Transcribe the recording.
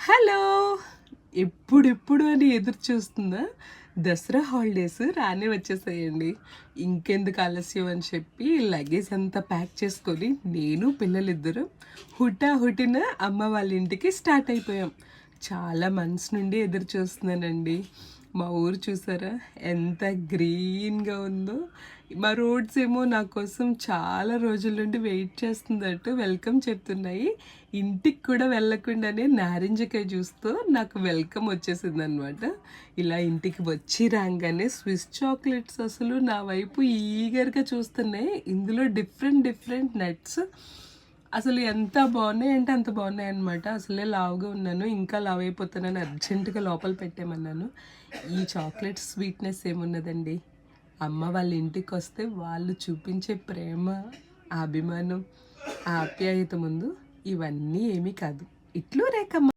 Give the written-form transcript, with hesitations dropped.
Hello! ఎప్పుడెప్పుడు అని ఎదురు చూస్తున్నా దసరా హాలిడేస్ రానే వచ్చేసాయండి. ఇంకెందుకు ఆలస్యం అని చెప్పి లగేజ్ అంతా ప్యాక్ చేసుకొని నేను పిల్లలిద్దరం హుటాహుటిన అమ్మ వాళ్ళ ఇంటికి స్టార్ట్ అయిపోయాం. చాలా మంత్స్ నుండి ఎదురు చూస్తున్నానండి. మా ఊరు చూసారా ఎంత గ్రీన్‌గా ఉందో. మా రోడ్స్ ఏమో నా కోసం చాలా రోజుల నుండి వెయిట్ చేస్తుందట వెల్కమ్ చెప్తున్నాయి. ఇంటికి కూడా వెళ్ళకుండానే నారింజకాయ జ్యూస్‌తో నాకు వెల్కమ్ వచ్చేసిందనమాట. ఇలా ఇంటికి వచ్చి రాంగానే స్విస్ చాక్లెట్స్ అసలు నా వైపు ఈగర్‌గా చూస్తున్నాయి. ఇందులో డిఫరెంట్ డిఫరెంట్ నట్స్ అసలు ఎంత బాగున్నాయంటే అంత బాగున్నాయన్నమాట. అసలే లావుగా ఉన్నాను. ఇంకా లావు అయిపోతానని అర్జెంటుగా లోపల పెట్టేమన్నాను. ఈ చాక్లెట్ స్వీట్‌నెస్ ఏమున్నదండి. అమ్మ వాళ్ళ ఇంటికొస్తే వాళ్ళు చూపించే ప్రేమ, ఆ అభిమానం, ఆ ఆప్యాయత ముందు ఇవన్నీ ఏమీ కాదు. ఇట్లు రేఖమ్మ.